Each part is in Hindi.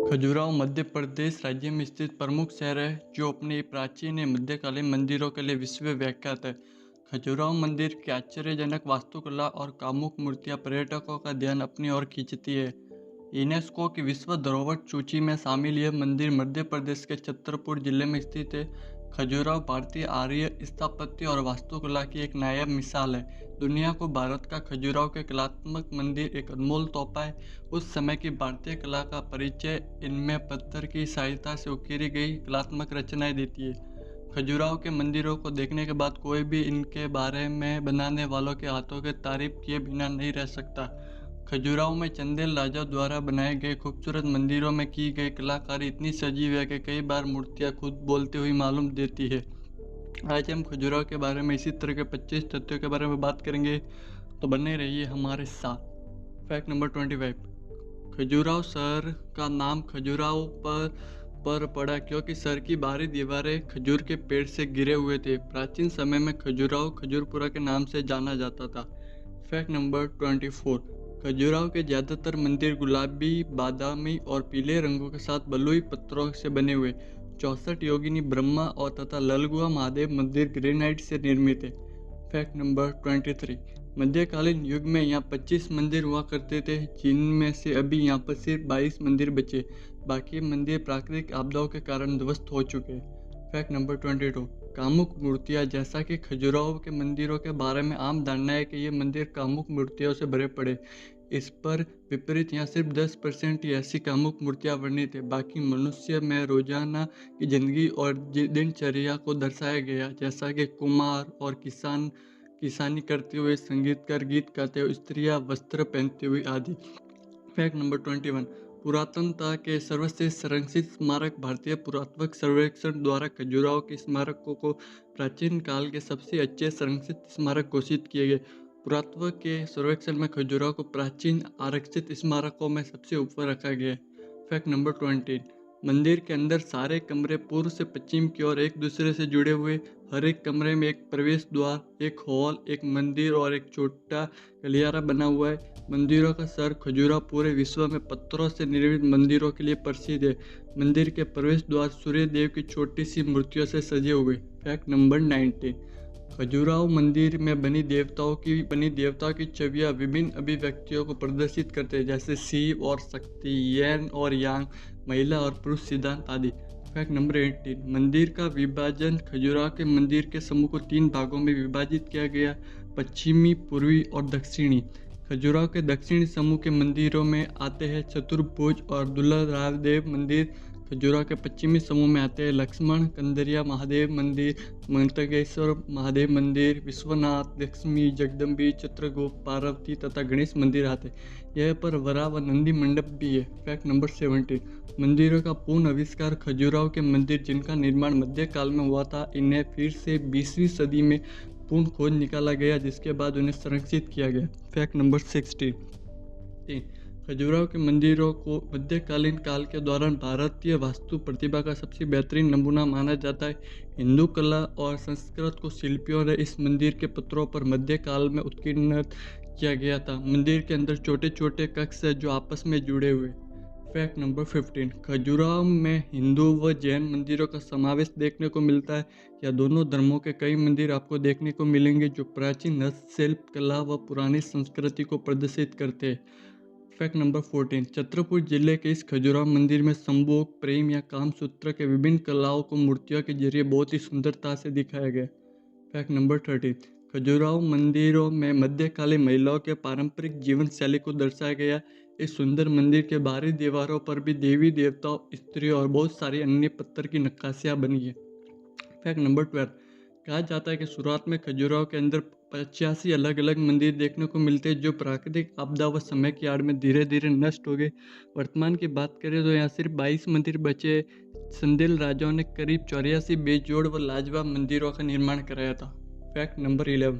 खजुराहो मध्य प्रदेश राज्य में स्थित प्रमुख शहर है जो अपने प्राचीन एवं मध्यकालीन मंदिरों के लिए विश्व विख्यात है। खजुराहो मंदिर की आश्चर्यजनक वास्तुकला और कामुक मूर्तियां पर्यटकों का ध्यान अपनी ओर खींचती है। यूनेस्को की विश्व धरोहर सूची में शामिल यह मंदिर मध्य प्रदेश के छतरपुर जिले में स्थित है। खजुराहो भारतीय आर्य स्थापत्य और वास्तुकला की एक नायाब मिसाल है। दुनिया को भारत का खजुराहो के कलात्मक मंदिर एक अनमोल तोहफा है। उस समय की भारतीय कला का परिचय इनमें पत्थर की सहायता से उकेरी गई कलात्मक रचनाएं देती है। खजुराहो के मंदिरों को देखने के बाद कोई भी इनके बारे में बनाने वालों के हाथों की तारीफ किए बिना नहीं रह सकता। खजुराहो में चंदेल राजा द्वारा बनाए गए खूबसूरत मंदिरों में की गई कलाकारी इतनी सजीव है कि कई बार मूर्तियां खुद बोलती हुई मालूम देती है। आज हम खजुराहो के बारे में इसी तरह के 25 तथ्यों के बारे में बात करेंगे, तो बने रहिए हमारे साथ। Fact number 25। खजुराहो शहर का नाम खजुराहो पर पड़ा क्योंकि शहर की बाहरी दीवारें खजूर के पेड़ से गिरे हुए थे। प्राचीन समय में खजुराहो खजूरपुरा के नाम से जाना जाता था। Fact number 24। खजुराहो के ज़्यादातर मंदिर गुलाबी, बादामी और पीले रंगों के साथ बलुई पत्थरों से बने हुए 64 योगिनी ब्रह्मा और तथा ललगुआ महादेव मंदिर ग्रेनाइट से निर्मित है। Fact number 23। मध्यकालीन युग में यहाँ 25 मंदिर हुआ करते थे, जिनमें से अभी यहाँ पर सिर्फ 22 मंदिर बचे। बाकी मंदिर प्राकृतिक आपदाओं के कारण ध्वस्त हो चुके हैं। Fact number 22। कामुक मूर्तियाँ। जैसा कि खजुराहो के मंदिरों के बारे में आम धारणा है कि ये मंदिर कामुक मूर्तियों से भरे पड़े, इस पर विपरीत यहाँ सिर्फ 10% ही ऐसी कामुक मूर्तियाँ वर्णित है। बाकी मनुष्य में रोजाना की जिंदगी और दिनचर्या को दर्शाया गया, जैसा कि कुम्हार और किसानी करते हुए, संगीतकार गीत गाते हुए, स्त्रियाँ वस्त्र पहनती हुई आदि। Fact number 21। पुरातनता के सर्वश्रेष्ठ संरक्षित स्मारक। भारतीय पुरातत्व सर्वेक्षण द्वारा खजुराहो के स्मारकों को प्राचीन काल के सबसे अच्छे संरक्षित स्मारक घोषित किए गए। पुरातत्व के सर्वेक्षण में खजुराहो को प्राचीन आरक्षित स्मारकों में सबसे ऊपर रखा गया है। Fact number 20। मंदिर के अंदर सारे कमरे पूर्व से पश्चिम की ओर एक दूसरे से जुड़े हुए। हर एक कमरे में एक प्रवेश द्वार, एक हॉल, एक मंदिर और एक छोटा गलियारा बना हुआ है। मंदिरों का शहर खजुराहो पूरे विश्व में पत्थरों से निर्मित मंदिरों के लिए प्रसिद्ध है। मंदिर के प्रवेश द्वार सूर्य देव की छोटी सी मूर्तियों से सजे हुए। Fact number 19। खजुराहो मंदिर में बनी देवताओं की छवियां विभिन्न अभिव्यक्तियों को प्रदर्शित करते हैं, जैसे शिव और शक्ति, येन और यांग, महिला और पुरुष सिद्धांत आदि। Fact number 18। मंदिर का विभाजन। खजुराहो के मंदिर के समूह को 3 भागों में विभाजित किया गया, पश्चिमी, पूर्वी और दक्षिणी। खजुराहो के दक्षिणी समूह के मंदिरों में आते हैं चतुर्भुज और दुल्लराव देव मंदिर। खजुराहो के पश्चिमी समूह में आते हैं लक्ष्मण, कंदरिया महादेव मंदिर, मंतकेश्वर महादेव मंदिर, विश्वनाथ, लक्ष्मी, जगदम्बी, चित्रगुप्त, पार्वती तथा गणेश मंदिर आते हैं। यह पर वरा व नंदी मंडप भी है। Fact number 17। मंदिरों का पूर्ण आविष्कार। खजुराहो के मंदिर जिनका निर्माण मध्यकाल में हुआ था, इन्हें फिर से 20वीं सदी में पूर्ण खोज निकाला गया, जिसके बाद उन्हें संरक्षित किया गया। Fact number 16। खजुराहो के मंदिरों को मध्यकालीन काल के दौरान भारतीय वास्तु प्रतिभा का सबसे बेहतरीन नमूना माना जाता है। हिंदू कला और संस्कृत को शिल्पियों ने इस मंदिर के पत्थरों पर मध्यकाल में उत्कीर्ण किया गया था। मंदिर के अंदर छोटे छोटे कक्ष हैं जो आपस में जुड़े हुए। Fact number 15। खजुराहो में हिंदू व जैन मंदिरों का समावेश देखने को मिलता है, या दोनों धर्मों के कई मंदिर आपको देखने को मिलेंगे जो प्राचीन हस्तशिल्प कला व पुरानी संस्कृति को प्रदर्शित करते हैं। Fact number 14। छतरपुर जिले के इस खजुराहो मंदिर में संभोग, प्रेम या कामसूत्र के विभिन्न कलाओं को मूर्तियों के जरिए बहुत ही सुंदरता से दिखाया गया। Fact number 13। खजुराहो मंदिरों में मध्यकालीन महिलाओं के पारंपरिक जीवन शैली को दर्शाया गया। इस सुंदर मंदिर के बाहरी दीवारों पर भी देवी देवताओं, स्त्रियों और बहुत सारी अन्य पत्थर की नक्काशियाँ बनी है। Fact number 12। कहा जाता है कि शुरुआत में खजुराहो के अंदर 85 अलग अलग मंदिर देखने को मिलते हैं, जो प्राकृतिक आपदा व समय की आड़ में धीरे धीरे नष्ट हो गए। वर्तमान की बात करें तो यहाँ सिर्फ 22 मंदिर बचे। चंदेल राजाओं ने करीब 84 बेजोड़ व लाजवाब मंदिरों का निर्माण कराया था। Fact number 11।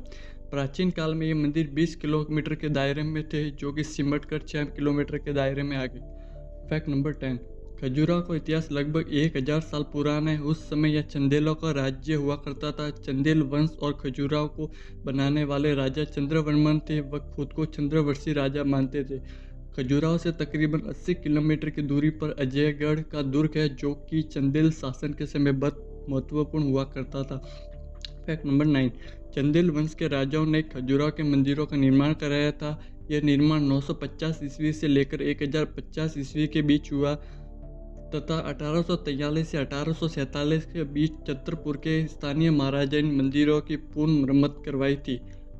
प्राचीन काल में ये मंदिर 20 किलोमीटर के दायरे में थे, जो कि सिमट कर 6 किलोमीटर के दायरे में आ गए। Fact number 10। खजुराहो का इतिहास लगभग 1000 साल पुराना है। उस समय यह चंदेलों का राज्य हुआ करता था। चंदेल वंश और खजुराहो को बनाने वाले राजा चंद्रवर्मन थे। वह खुद को चंद्रवर्षी राजा मानते थे। खजुराहो से तकरीबन 80 किलोमीटर की दूरी पर अजयगढ़ का दुर्ग है, जो कि चंदेल शासन के समय बहुत महत्वपूर्ण हुआ करता था। फैक्ट नंबर 9, चंदेल वंश के राजाओं ने खजुराहो के मंदिरों का निर्माण कराया था। यह निर्माण 950 ईस्वी से लेकर 1050 ईस्वी के बीच हुआ तथा 1843 से 1847 के बीच छतरपुर के स्थानीय महाराजा इन मंदिरों की पूर्ण मरम्मत करवाई थी।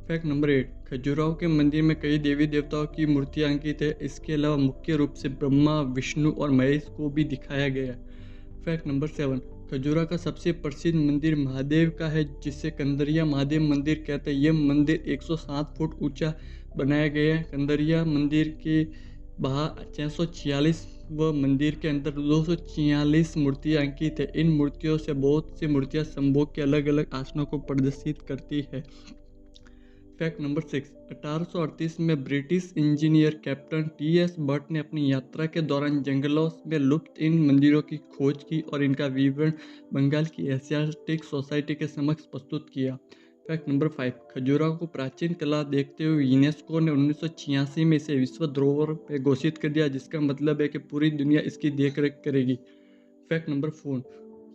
फैक्ट नंबर 8, खजुराहो के मंदिर में कई देवी देवताओं की मूर्तियां अंकित है। इसके अलावा मुख्य रूप से ब्रह्मा, विष्णु और महेश को भी दिखाया गया है। फैक्ट नंबर 7, खजुराहो का सबसे प्रसिद्ध मंदिर महादेव का है, जिसे कंदरिया महादेव मंदिर कहते हैं। यह मंदिर 107 फुट ऊंचा बनाया गया है। कंदरिया मंदिर के बाहर 646 व मंदिर के अंदर 246 मूर्तियां अंकित है। इन मूर्तियों से बहुत सी मूर्तियां संभोग के अलग अलग आसनों को प्रदर्शित करती है। फैक्ट नंबर 6, 1838 में British engineer captain T.S.. But ने अपनी यात्रा के दौरान जंगलों में लुप्त इन मंदिरों की खोज की और इनका विवरण बंगाल की एशियाटिक सोसाइटी के समक्ष प्रस्तुत किया। फैक्ट नंबर 5, खजुराहो को प्राचीन कला देखते हुए यूनेस्को ने 1986 में इसे विश्व धरोहर पे घोषित कर दिया, जिसका मतलब है कि पूरी दुनिया इसकी देखरेख करेगी। फैक्ट नंबर 4,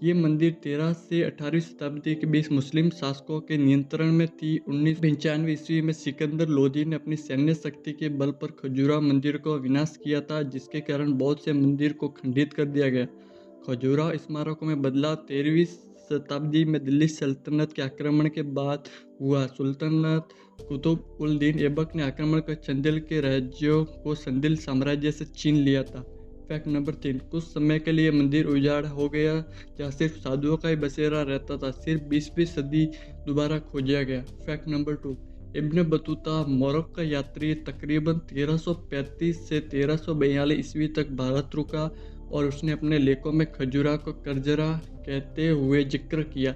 ये मंदिर 13 से 18वीं शताब्दी के बीच मुस्लिम शासकों के नियंत्रण में थी। 1995 ईस्वी में सिकंदर लोधी ने अपनी सैन्य शक्ति के बल पर खजुराहो मंदिर को विनाश किया था, जिसके कारण बहुत से मंदिर को खंडित कर दिया गया। खजुराहो स्मारकों में बदलाव 13वीं शताब्दी में दिल्ली सल्तनत के आक्रमण के बाद हुआ। सुल्तानत कुतुब उल दीन ऐबक ने आक्रमण कर चंदेल के राज्यों को संदिल साम्राज्य से छीन लिया था। फैक्ट नंबर 3, कुछ समय के लिए मंदिर उजाड़ हो गया, जहाँ सिर्फ साधुओं का ही बसेरा रहता था। सिर्फ 20वीं सदी दोबारा खोजा गया। Fact number 2, Ibn Battuta Morocco का यात्री तकरीबन 1335 से 1342 ईस्वी तक भारत रुका और उसने अपने लेखों में खजुराहो को करजरा कहते हुए जिक्र किया।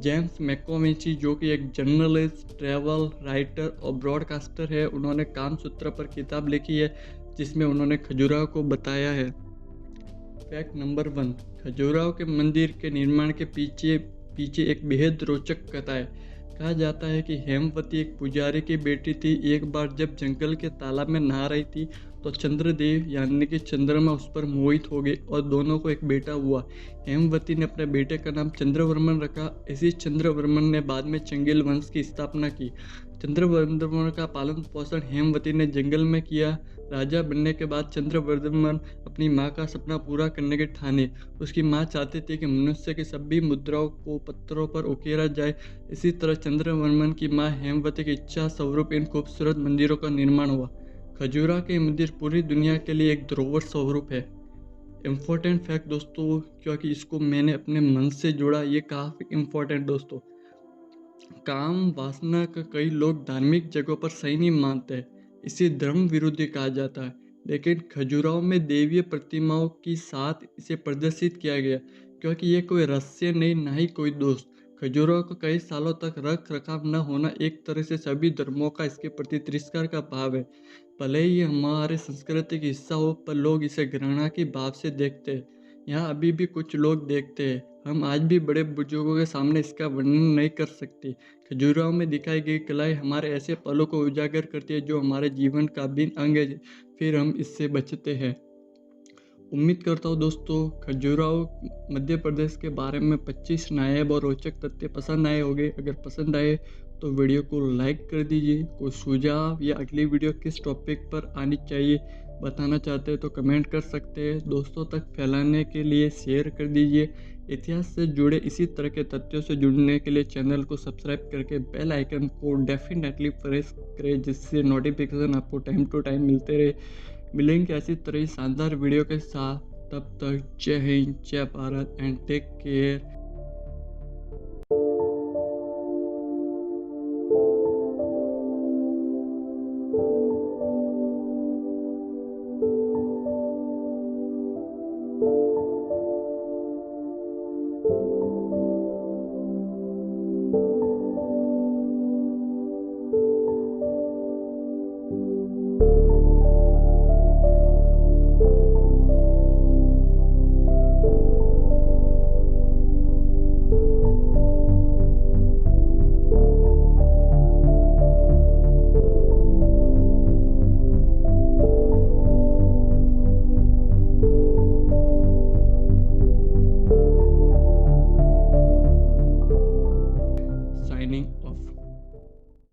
जेम्स मैकोवेची, जो कि एक जर्नलिस्ट, ट्रैवल राइटर और ब्रॉडकास्टर है, उन्होंने कामसूत्र पर किताब लिखी है, जिसमें उन्होंने खजुराहो को बताया है। फैक्ट नंबर 1, खजुराहो के मंदिर के निर्माण के पीछे एक बेहद रोचक कथा है। कहा जाता है कि हेमवती एक पुजारी की बेटी थी। एक बार जब जंगल के तालाब में नहा रही थी तो चंद्रदेव यानी कि चंद्रमा उस पर मोहित हो गए और दोनों को एक बेटा हुआ। हेमवती ने अपने बेटे का नाम चंद्रवर्मन रखा। इसी चंद्रवर्मन ने बाद में चंदेल वंश की स्थापना की। चंद्रवर्मन का पालन पोषण हेमवती ने जंगल में किया। राजा बनने के बाद चंद्रवर्मन अपनी माँ का सपना पूरा करने के ठाने। उसकी माँ चाहती थी कि मनुष्य की सभी मुद्राओं को पत्थरों पर उकेरा जाए। इसी तरह चंद्रवर्मन की माँ हेमवती की इच्छा स्वरूप इन खूबसूरत मंदिरों का निर्माण हुआ। खजुराहो के मंदिर पूरी दुनिया के लिए एक धरोहर स्वरूप है। इम्पोर्टेंट फैक्ट दोस्तों, क्योंकि इसको मैंने अपने मन से जोड़ा, ये काफ़ी इम्पोर्टेंट दोस्तों। काम वासना का कई लोग धार्मिक जगहों पर सही नहीं मानते, इसे धर्म विरोधी कहा जाता है। लेकिन खजुराहो में देवीय प्रतिमाओं के साथ इसे प्रदर्शित किया गया, क्योंकि ये कोई रहस्य नहीं, ना ही कोई दोष। खजुराहो को कई सालों तक रख रखाव न होना एक तरह से सभी धर्मों का इसके प्रति तिरस्कार का भाव है। भले ही हमारे संस्कृति का हिस्सा हो, पर लोग इसे घृणा के भाव से देखते हैं। यहाँ अभी भी कुछ लोग देखते हैं। हम आज भी बड़े बुजुर्गों के सामने इसका वर्णन नहीं कर सकते। खजुराहो में दिखाई गई कलाएं हमारे ऐसे पलों को उजागर करती है जो हमारे जीवन का अभिन्न अंग है, फिर हम इससे बचते हैं। उम्मीद करता हूँ दोस्तों खजुराहो मध्य प्रदेश के बारे में 25 नायाब और रोचक तथ्य पसंद आए होंगे। अगर पसंद आए तो वीडियो को लाइक कर दीजिए। कोई सुझाव या अगली वीडियो किस टॉपिक पर आनी चाहिए बताना चाहते हैं तो कमेंट कर सकते हैं। दोस्तों तक फैलाने के लिए शेयर कर दीजिए। इतिहास से जुड़े इसी तरह के तथ्यों से जुड़ने के लिए चैनल को सब्सक्राइब करके बेल आइकन को डेफिनेटली प्रेस करें, जिससे नोटिफिकेशन आपको टाइम टू टाइम मिलते रहे। मिलेंगे ऐसी तरह शानदार वीडियो के साथ। तब तक जय हिंद, जय भारत एंड टेक केयर।